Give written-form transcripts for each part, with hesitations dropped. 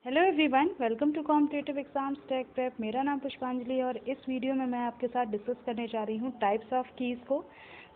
Hello everyone, welcome to competitive exams tech prep. मेरा नाम पुष्पांजलि है और इस वीडियो में मैं आपके साथ डिस्कस करने जा रही हूँ टाइप्स ऑफ कीज़ को।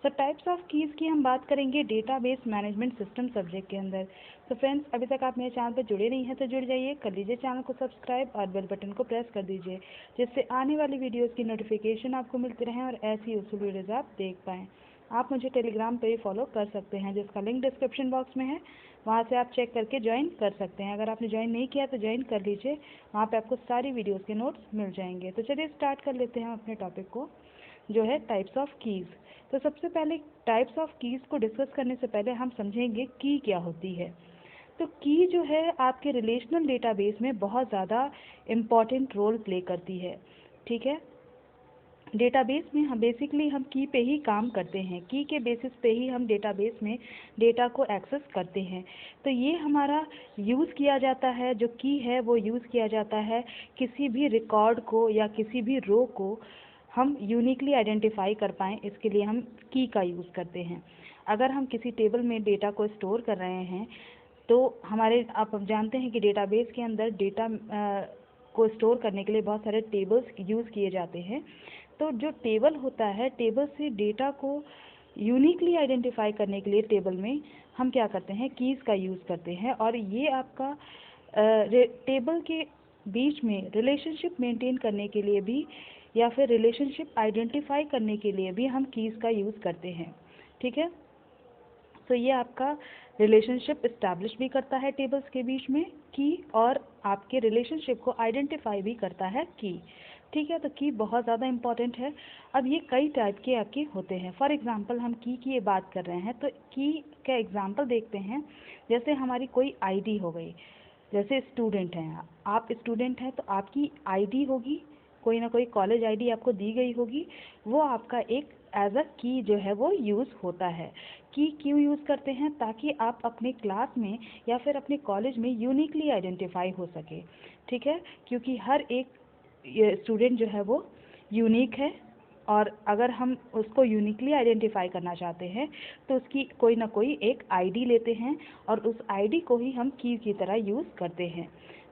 टाइप्स ऑफ कीज़ की हम बात करेंगे डेटाबेस मैनेजमेंट सिस्टम सब्जेक्ट के अंदर। फ्रेंड्स, अभी तक आप मेरे चैनल पर जुड़े नहीं हैं तो जुड़ जाइए, कर लीजिए चैनल को सब्सक्राइब और बेल बटन को प्रेस कर दीजिए, जिससे आने वाली वीडियोज़ की नोटिफिकेशन आपको मिलती रहें और ऐसी यूजफुल वीडियोज़ आप देख पाएँ। आप मुझे टेलीग्राम पे भी फॉलो कर सकते हैं, जिसका लिंक डिस्क्रिप्शन बॉक्स में है। वहाँ से आप चेक करके ज्वाइन कर सकते हैं। अगर आपने ज्वाइन नहीं किया तो ज्वाइन कर लीजिए, वहाँ पे आपको सारी वीडियोस के नोट्स मिल जाएंगे। तो चलिए स्टार्ट कर लेते हैं अपने टॉपिक को, जो है टाइप्स ऑफ कीज़। तो सबसे पहले टाइप्स ऑफ कीज़ को डिस्कस करने से पहले हम समझेंगे की क्या होती है। तो की जो है आपके रिलेशनल डेटाबेस में बहुत ज़्यादा इम्पॉर्टेंट रोल प्ले करती है। ठीक है, डेटाबेस में हम बेसिकली की पे ही काम करते हैं, की के बेसिस पे ही हम डेटाबेस में डेटा को एक्सेस करते हैं। तो ये हमारा यूज़ किया जाता है, जो की है वो यूज़ किया जाता है किसी भी रिकॉर्ड को या किसी भी रो को हम यूनिकली आइडेंटिफाई कर पाएँ, इसके लिए हम की का यूज़ करते हैं। अगर हम किसी टेबल में डेटा को स्टोर कर रहे हैं तो आप जानते हैं कि डेटाबेस के अंदर डेटा को स्टोर करने के लिए बहुत सारे टेबल्स यूज़ किए जाते हैं। तो जो टेबल होता है, टेबल से डेटा को यूनिकली आइडेंटिफाई करने के लिए टेबल में हम क्या करते हैं, कीज़ का यूज़ करते हैं। और ये आपका टेबल के बीच में रिलेशनशिप मेंटेन करने के लिए भी या फिर रिलेशनशिप आइडेंटिफाई करने के लिए भी हम कीज़ का यूज़ करते हैं। ठीक है, तो ये आपका रिलेशनशिप इस्टेब्लिश भी करता है टेबल्स के बीच में की, और आपके रिलेशनशिप को आइडेंटिफाई भी करता है की। ठीक है, तो की बहुत ज़्यादा इम्पॉर्टेंट है। अब ये कई टाइप के आपके होते हैं। फॉर एग्जांपल हम की ये बात कर रहे हैं तो की का एग्जांपल देखते हैं। जैसे हमारी कोई आईडी हो गई, जैसे स्टूडेंट हैं आप, स्टूडेंट हैं तो आपकी आईडी होगी, कोई ना कोई कॉलेज आईडी आपको दी गई होगी, वो आपका एक एज अ की जो है वो यूज़ होता है। की क्यों यूज़ करते हैं? ताकि आप अपने क्लास में या फिर अपने कॉलेज में यूनिकली आइडेंटिफाई हो सके। ठीक है, क्योंकि हर एक स्टूडेंट जो है वो यूनिक है, और अगर हम उसको यूनिकली आइडेंटिफाई करना चाहते हैं तो उसकी कोई ना कोई एक आईडी लेते हैं और उस आईडी को ही हम की तरह यूज़ करते हैं।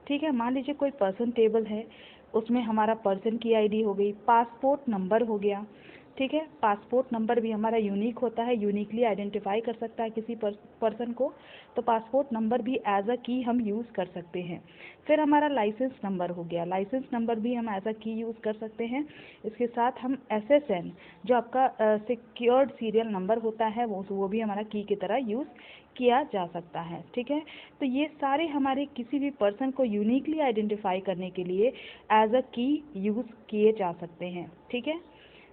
ठीक है, मान लीजिए कोई पर्सन टेबल है, उसमें हमारा पर्सन की आईडी हो गई, पासपोर्ट नंबर हो गया। ठीक है, पासपोर्ट नंबर भी हमारा यूनिक होता है, यूनिकली आइडेंटिफाई कर सकता है किसी पर्सन को, तो पासपोर्ट नंबर भी एज अ की हम यूज़ कर सकते हैं। फिर हमारा लाइसेंस नंबर हो गया, लाइसेंस नंबर भी हम एज अ की यूज़ कर सकते हैं। इसके साथ हम SSN, जो आपका सिक्योर्ड सीरियल नंबर होता है, वो भी हमारा की तरह यूज़ किया जा सकता है। ठीक है, तो ये सारे हमारे किसी भी पर्सन को यूनिकली आइडेंटिफाई करने के लिए एज अ की यूज़ किए जा सकते हैं। ठीक है,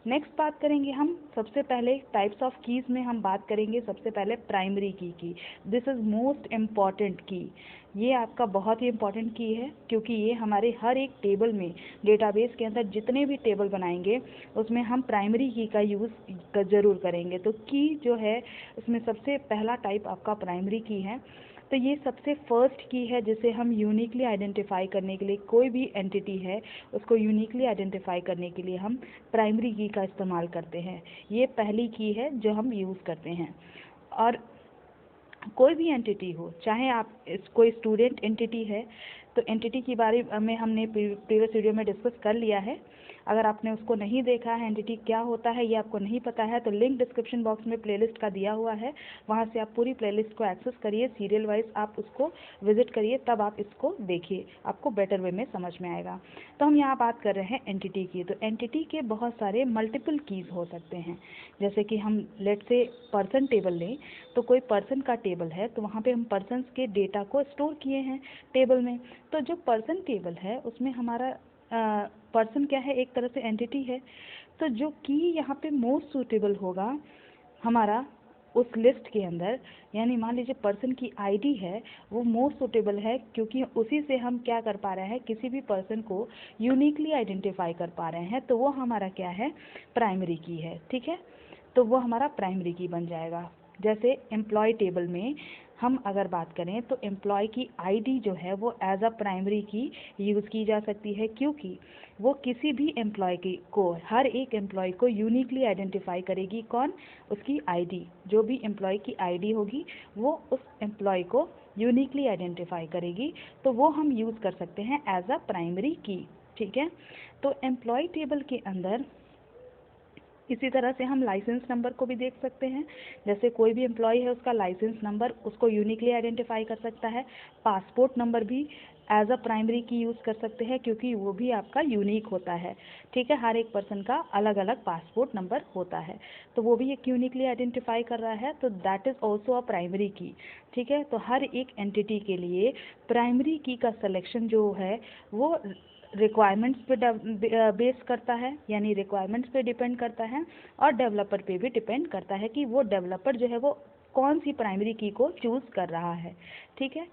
नेक्स्ट बात करेंगे हम सबसे पहले टाइप्स ऑफ कीज़ में हम बात करेंगे सबसे पहले प्राइमरी की। दिस इज़ मोस्ट इम्पॉर्टेंट की। ये आपका बहुत ही इम्पॉर्टेंट की है, क्योंकि ये हमारे हर एक टेबल में, डेटाबेस के अंदर जितने भी टेबल बनाएंगे उसमें हम प्राइमरी की का यूज़ ज़रूर करेंगे। तो की जो है उसमें सबसे पहला टाइप आपका प्राइमरी की है। तो ये सबसे फर्स्ट की है जिसे हम यूनिकली आइडेंटिफाई करने के लिए, कोई भी एंटिटी है उसको यूनिकली आइडेंटिफाई करने के लिए हम प्राइमरी की का इस्तेमाल करते हैं। ये पहली की है जो हम यूज़ करते हैं। और कोई भी एंटिटी हो, चाहे आप कोई स्टूडेंट एंटिटी है तो एंटिटी के बारे में हमने प्रीवियस वीडियो में डिस्कस कर लिया है। अगर आपने उसको नहीं देखा है, एंटिटी क्या होता है ये आपको नहीं पता है, तो लिंक डिस्क्रिप्शन बॉक्स में प्लेलिस्ट का दिया हुआ है, वहाँ से आप पूरी प्लेलिस्ट को एक्सेस करिए, सीरियल वाइज आप उसको विजिट करिए, तब आप इसको देखिए, आपको बेटर वे में समझ में आएगा। तो हम यहाँ बात कर रहे हैं एंटिटी की। तो एंटिटी के बहुत सारे मल्टीपल कीज़ हो सकते हैं। जैसे कि हम लेट से पर्सन टेबल लें, तो कोई पर्सन का टेबल है तो वहाँ पे हम पर्सन्स के डेटा को स्टोर किए हैं टेबल में। तो जो पर्सन टेबल है उसमें हमारा पर्सन क्या है, एक तरह से एंटिटी है। तो जो की यहाँ पे मोस्ट सूटेबल होगा हमारा उस लिस्ट के अंदर, यानी मान लीजिए पर्सन की आईडी है, वो मोस्ट सूटेबल है क्योंकि उसी से हम क्या कर पा रहे हैं, किसी भी पर्सन को यूनिकली आइडेंटिफाई कर पा रहे हैं, तो वो हमारा क्या है, प्राइमरी की है। ठीक है, तो वो हमारा प्राइमरी की बन जाएगा। जैसे एम्प्लॉय टेबल में हम अगर बात करें तो एम्प्लॉय की आईडी जो है वो as a primary key use की जा सकती है, क्योंकि वो किसी भी एम्प्लॉय को, हर एक एम्प्लॉय को यूनिकली आइडेंटिफाई करेगी। कौन? उसकी आईडी। जो भी एम्प्लॉय की आईडी होगी वो उस एम्प्लॉय को यूनिकली आइडेंटिफाई करेगी, तो वो हम यूज़ कर सकते हैं एज अ प्राइमरी की। ठीक है, तो एम्प्लॉय टेबल के अंदर इसी तरह से हम लाइसेंस नंबर को भी देख सकते हैं। जैसे कोई भी एम्प्लॉय है, उसका लाइसेंस नंबर उसको यूनिकली आइडेंटिफाई कर सकता है। पासपोर्ट नंबर भी as a primary key use कर सकते हैं, क्योंकि वो भी आपका यूनिक होता है। ठीक है, हर एक पर्सन का अलग अलग पासपोर्ट नंबर होता है, तो वो भी एक यूनिकली आइडेंटिफाई कर रहा है, तो that is also a primary की। ठीक है, तो हर एक एंटिटी के लिए प्राइमरी की का सिलेक्शन जो है वो रिक्वायरमेंट्स पे बेस करता है, यानी रिक्वायरमेंट्स पे डिपेंड करता है, और डेवलपर पे भी डिपेंड करता है कि वो डेवलपर जो है वो कौन सी प्राइमरी की को चूज़ कर रहा है। ठीक है,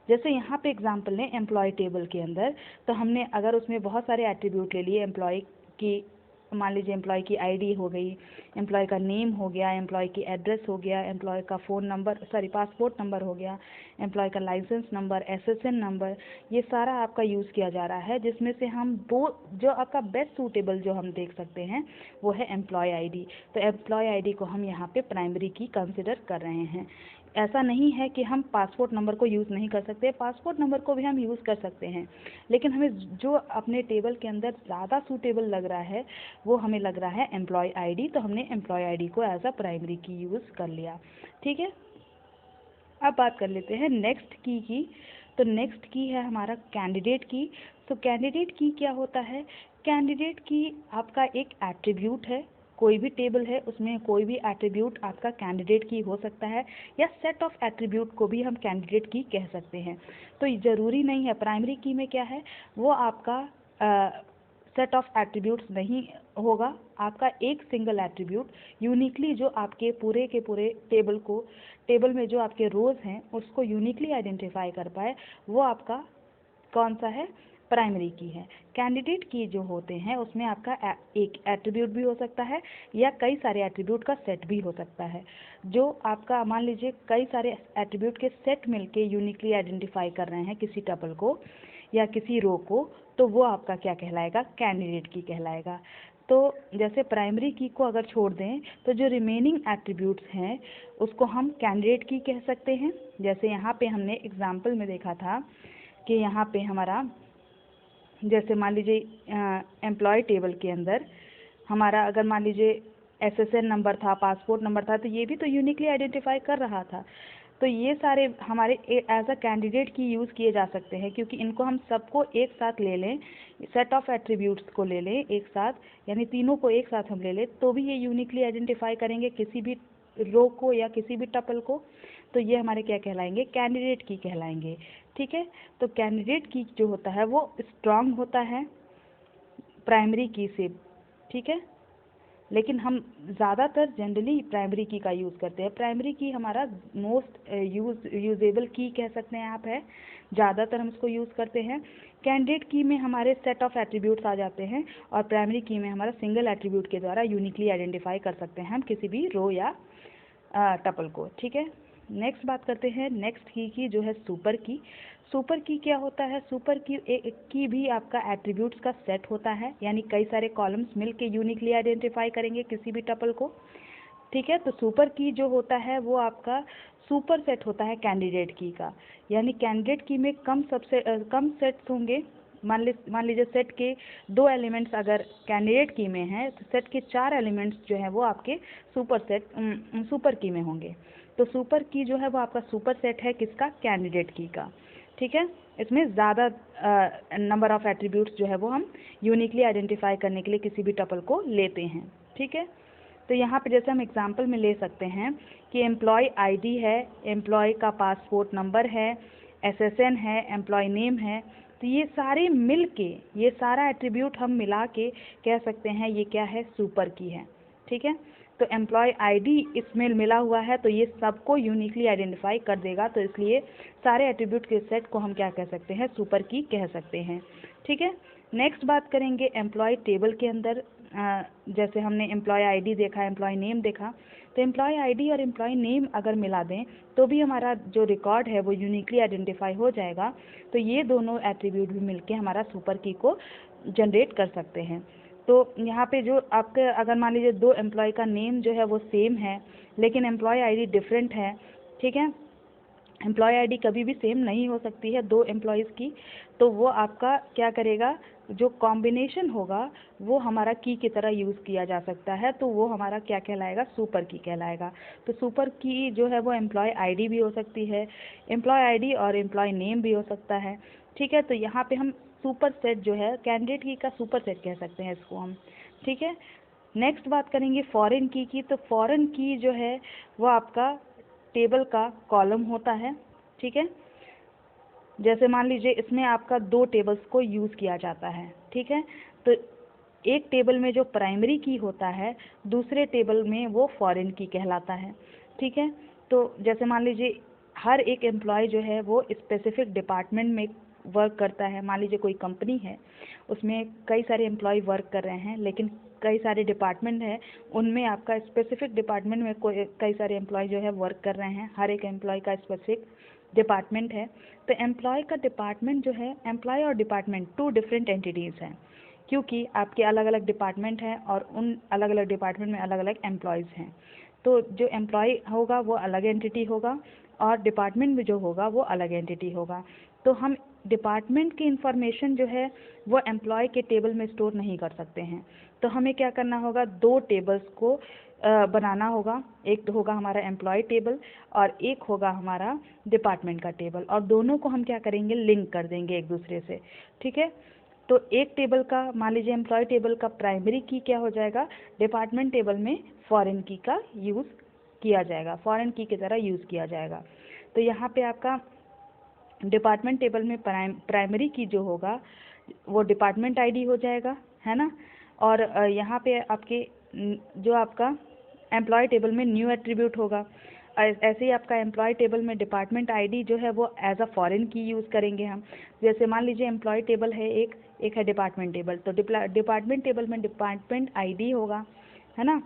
जैसे यहाँ पे एग्जांपल लें एम्प्लॉय टेबल के अंदर, तो हमने अगर उसमें बहुत सारे एट्रीब्यूट ले लिए एम्प्लॉय की, मान लीजिए एम्प्लॉय की आईडी हो गई, एम्प्लॉय का नेम हो गया, एम्प्लॉय की एड्रेस हो गया, एम्प्लॉय का फ़ोन नंबर पासपोर्ट नंबर हो गया, एम्प्लॉय का लाइसेंस नंबर, एसएसएन नंबर, ये सारा आपका यूज़ किया जा रहा है, जिसमें से हम दो जो आपका बेस्ट सूटेबल जो हम देख सकते हैं वो है एम्प्लॉय आईडी। तो एम्प्लॉय आईडी को हम यहाँ पे प्राइमरी की कंसिडर कर रहे हैं। ऐसा नहीं है कि हम पासपोर्ट नंबर को यूज़ नहीं कर सकते, पासपोर्ट नंबर को भी हम यूज़ कर सकते हैं, लेकिन हमें जो अपने टेबल के अंदर ज़्यादा सूटेबल लग रहा है वो हमें लग रहा है एम्प्लॉय आईडी, तो हमने एम्प्लॉय आईडी को as a primary key use कर लिया। ठीक है, अब बात कर लेते हैं नेक्स्ट की। तो नेक्स्ट की है हमारा कैंडिडेट की। तो कैंडिडेट की क्या होता है? कैंडिडेट की आपका एक एट्रीब्यूट है, कोई भी टेबल है उसमें कोई भी एट्रीब्यूट आपका कैंडिडेट की हो सकता है, या सेट ऑफ एट्रीब्यूट को भी हम कैंडिडेट की कह सकते हैं। तो ज़रूरी नहीं है, प्राइमरी की में क्या है वो आपका सेट ऑफ एट्रीब्यूट्स नहीं होगा, आपका एक सिंगल एट्रीब्यूट यूनिकली जो आपके पूरे के पूरे टेबल में जो आपके रोज़ हैं उसको यूनिकली आइडेंटिफाई कर पाए, वो आपका कौन सा है? प्राइमरी की है। कैंडिडेट की जो होते हैं उसमें आपका एक एट्रीब्यूट भी हो सकता है या कई सारे एट्रीब्यूट का सेट भी हो सकता है। जो आपका मान लीजिए कई सारे एट्रीब्यूट के सेट मिलके यूनिकली आइडेंटिफाई कर रहे हैं किसी टपल को या किसी रो को, तो वो आपका क्या कहलाएगा? कैंडिडेट की कहलाएगा। तो जैसे प्राइमरी की को अगर छोड़ दें तो जो रिमेनिंग एट्रीब्यूट्स हैं उसको हम कैंडिडेट की कह सकते हैं। जैसे यहाँ पे हमने एग्जाम्पल में देखा था कि यहाँ पे हमारा जैसे मान लीजिए एम्प्लॉय टेबल के अंदर हमारा अगर मान लीजिए एसएसएन नंबर था, पासपोर्ट नंबर था, तो ये भी तो यूनिकली आइडेंटिफाई कर रहा था। तो ये सारे हमारे एज अ कैंडिडेट की यूज़ किए जा सकते हैं, क्योंकि इनको हम सबको एक साथ ले लें, सेट ऑफ एट्रीब्यूट्स को ले लें एक साथ, यानी तीनों को एक साथ हम ले लें, तो भी ये यूनिकली आइडेंटिफाई करेंगे किसी भी रो को या किसी भी टपल को, तो ये हमारे क्या कहलाएंगे? कैंडिडेट की कहलाएंगे। ठीक है, तो कैंडिडेट की जो होता है वो स्ट्रांग होता है प्राइमरी की से। ठीक है, लेकिन हम ज़्यादातर जनरली प्राइमरी की का यूज़ करते हैं। प्राइमरी की हमारा मोस्ट यूजेबल की कह सकते हैं आप, है ज़्यादातर हम इसको यूज़ करते हैं। कैंडिडेट की में हमारे सेट ऑफ एट्रीब्यूट्स आ जाते हैं, और प्राइमरी की में हमारा सिंगल एट्रीब्यूट के द्वारा यूनिकली आइडेंटिफाई कर सकते हैं हम किसी भी रो या टपल को। ठीक है, नेक्स्ट बात करते हैं नेक्स्ट की जो है सुपर की। सुपर की क्या होता है? सुपर की भी आपका एट्रीब्यूट्स का सेट होता है, यानी कई सारे कॉलम्स मिल के यूनिकली आइडेंटिफाई करेंगे किसी भी टपल को। ठीक है, तो सुपर की जो होता है वो आपका सुपर सेट होता है कैंडिडेट की का, यानी कैंडिडेट की में कम सेट्स होंगे। मान लीजिए सेट के 2 एलिमेंट्स अगर कैंडिडेट की में हैं, तो सेट के 4 एलिमेंट्स जो हैं वो आपके सुपर की में होंगे। तो सुपर की जो है वो आपका सुपर सेट है किसका? कैंडिडेट की का। ठीक है, इसमें ज़्यादा नंबर ऑफ एट्रीब्यूट्स जो है वो हम यूनिकली आइडेंटिफाई करने के लिए किसी भी टपल को लेते हैं। ठीक है, तो यहाँ पे जैसे हम एग्जांपल में ले सकते हैं कि एम्प्लॉय आईडी है, एम्प्लॉय का पासपोर्ट नंबर है, एसएसएन है, एम्प्लॉय नेम है, तो ये सारे मिल के ये सारा एट्रीब्यूट हम मिला के कह सकते हैं ये क्या है? सुपर की है। ठीक है, तो एम्प्लॉय आईडी इसमें मिला हुआ है तो ये सबको यूनिकली आइडेंटिफाई कर देगा, तो इसलिए सारे एट्रीब्यूट के सेट को हम क्या कह सकते हैं? सुपर की कह सकते हैं। ठीक है, नेक्स्ट बात करेंगे एम्प्लॉय टेबल के अंदर। जैसे हमने एम्प्लॉय आईडी देखा, एम्प्लॉय नेम देखा, तो एम्प्लॉय आईडी और एम्प्लॉय नेम अगर मिला दें तो भी हमारा जो रिकॉर्ड है वो यूनिकली आइडेंटिफाई हो जाएगा। तो ये दोनों एट्रीब्यूट भी मिलके हमारा सुपर की को जनरेट कर सकते हैं। तो यहाँ पे जो आपके अगर मान लीजिए 2 एम्प्लॉय का नेम जो है वो सेम है लेकिन एम्प्लॉय आईडी डिफरेंट है, ठीक है, एम्प्लॉय आईडी कभी भी सेम नहीं हो सकती है दो एम्प्लॉयज़ की, तो वो आपका क्या करेगा, जो कॉम्बिनेशन होगा वो हमारा की तरह यूज़ किया जा सकता है, तो वो हमारा क्या कहलाएगा, सुपर की कहलाएगा। तो सुपर की जो है वो एम्प्लॉय आईडी भी हो सकती है, एम्प्लॉय आईडी और एम्प्लॉय नेम भी हो सकता है। ठीक है, तो यहाँ पे हम सुपर सेट जो है कैंडिडेट की का सुपर सेट कह सकते हैं इसको हम। ठीक है, नेक्स्ट बात करेंगे फॉरेन की। तो फॉरेन की जो है वो आपका टेबल का कॉलम होता है। ठीक है, जैसे मान लीजिए इसमें आपका दो टेबल्स को यूज़ किया जाता है। ठीक है, तो एक टेबल में जो प्राइमरी की होता है दूसरे टेबल में वो फॉरेन की कहलाता है। ठीक है, तो जैसे मान लीजिए हर एक एम्प्लॉय जो है वो स्पेसिफिक डिपार्टमेंट में वर्क करता है। मान लीजिए कोई कंपनी है, उसमें कई सारे एम्प्लॉय वर्क कर रहे हैं, लेकिन कई सारे डिपार्टमेंट हैं, उनमें आपका स्पेसिफिक डिपार्टमेंट में कई सारे एम्प्लॉय जो है वर्क कर रहे हैं। हर एक एम्प्लॉय का स्पेसिफिक डिपार्टमेंट है। तो एम्प्लॉय का डिपार्टमेंट जो है, एम्प्लॉय और डिपार्टमेंट टू डिफरेंट एंटिटीज़ हैं, क्योंकि आपके अलग अलग डिपार्टमेंट हैं और उन अलग अलग डिपार्टमेंट में अलग अलग एम्प्लॉयज़ हैं। तो जो एम्प्लॉय होगा वो अलग एंटिटी होगा और डिपार्टमेंट में जो होगा वो अलग एंटिटी होगा। तो हम डिपार्टमेंट की इंफॉर्मेशन जो है वो एम्प्लॉय के टेबल में स्टोर नहीं कर सकते हैं। तो हमें क्या करना होगा, दो टेबल्स को बनाना होगा। एक होगा हमारा एम्प्लॉय टेबल और एक होगा हमारा डिपार्टमेंट का टेबल, और दोनों को हम क्या करेंगे, लिंक कर देंगे एक दूसरे से। ठीक है, तो एक टेबल का, मान लीजिए एम्प्लॉय टेबल का प्राइमरी की क्या हो जाएगा, डिपार्टमेंट टेबल में फॉरेन की का यूज़ किया जाएगा, फॉरेन की तरह यूज़ किया जाएगा। तो यहाँ पे आपका डिपार्टमेंट टेबल में प्राइमरी की जो होगा वो डिपार्टमेंट आईडी हो जाएगा, है ना। और यहाँ पे आपके जो आपका एम्प्लॉय टेबल में न्यू एट्रीब्यूट होगा। ऐसे ही आपका एम्प्लॉय टेबल में डिपार्टमेंट आईडी जो है वो एज अ फॉरेन की यूज़ करेंगे हम। जैसे मान लीजिए एम्प्लॉय टेबल है एक है डिपार्टमेंट टेबल, तो डिपार्टमेंट टेबल में डिपार्टमेंट आईडी होगा, है ना।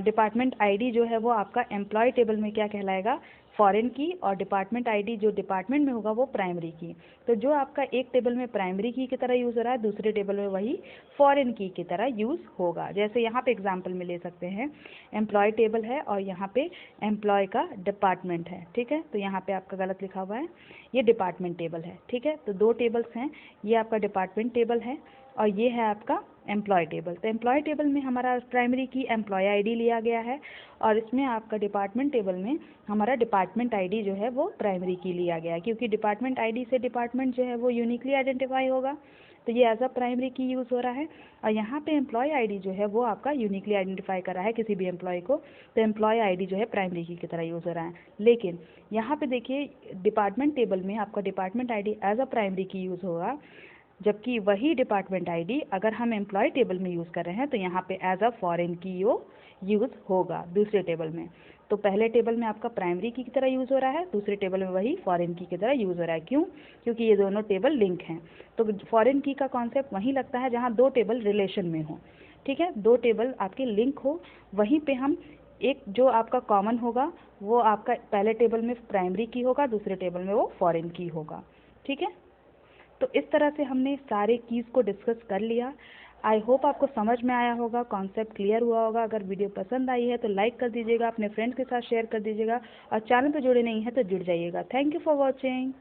डिपार्टमेंट आईडी जो है वो आपका एम्प्लॉय टेबल में क्या कहलाएगा, फॉरेन की, और डिपार्टमेंट आईडी जो डिपार्टमेंट में होगा वो प्राइमरी की। तो जो आपका एक टेबल में प्राइमरी की तरह यूज़ हो रहा है, दूसरे टेबल में वही फॉरेन की तरह यूज़ होगा। जैसे यहाँ पे एग्जांपल में ले सकते हैं, एम्प्लॉय टेबल है और यहाँ पे एम्प्लॉय का डिपार्टमेंट है। ठीक है, तो यहाँ पे आपका गलत लिखा हुआ है, ये डिपार्टमेंट टेबल है। ठीक है, तो दो टेबल्स हैं, ये आपका डिपार्टमेंट टेबल है और ये है आपका एम्प्लॉय टेबल। तो एम्प्लॉय टेबल में हमारा प्राइमरी की एम्प्लॉय आईडी लिया गया है और इसमें आपका डिपार्टमेंट टेबल में हमारा डिपार्टमेंट आईडी जो है वो प्राइमरी की लिया गया है, क्योंकि डिपार्टमेंट आईडी से डिपार्टमेंट जो है वो यूनिकली आइडेंटिफाई होगा, तो ये as a primary key use हो रहा है। और यहाँ पे एम्प्लॉय आईडी जो है वो आपका यूनिकली आइडेंटिफाई कर रहा है किसी भी एम्प्लॉय को, तो एम्प्लॉय आईडी जो है प्राइमरी की तरह यूज़ हो रहा है। लेकिन यहाँ पे देखिए डिपार्टमेंट टेबल में आपका department ID as a primary key use होगा, जबकि वही डिपार्टमेंट आईडी अगर हम एम्प्लॉय टेबल में यूज़ कर रहे हैं तो यहाँ पे एज अ फॉरेन की यूज़ होगा दूसरे टेबल में। तो पहले टेबल में आपका प्राइमरी की तरह यूज़ हो रहा है, दूसरे टेबल में वही फॉरेन की तरह यूज़ हो रहा है। क्यों? क्योंकि ये दोनों टेबल लिंक हैं। तो फॉरेन की का कॉन्सेप्ट वहीं लगता है जहाँ दो टेबल रिलेशन में हो। ठीक है, दो टेबल आपके लिंक हो, वहीं पे हम एक जो आपका कॉमन होगा वो आपका पहले टेबल में प्राइमरी की होगा, दूसरे टेबल में वो फॉरेन की होगा। ठीक है, तो इस तरह से हमने सारे कीज़ को डिस्कस कर लिया। आई होप आपको समझ में आया होगा, कॉन्सेप्ट क्लियर हुआ होगा। अगर वीडियो पसंद आई है तो लाइक कर दीजिएगा, अपने फ्रेंड्स के साथ शेयर कर दीजिएगा और चैनल पर जुड़े नहीं हैं तो जुड़ जाइएगा। Thank you for watching.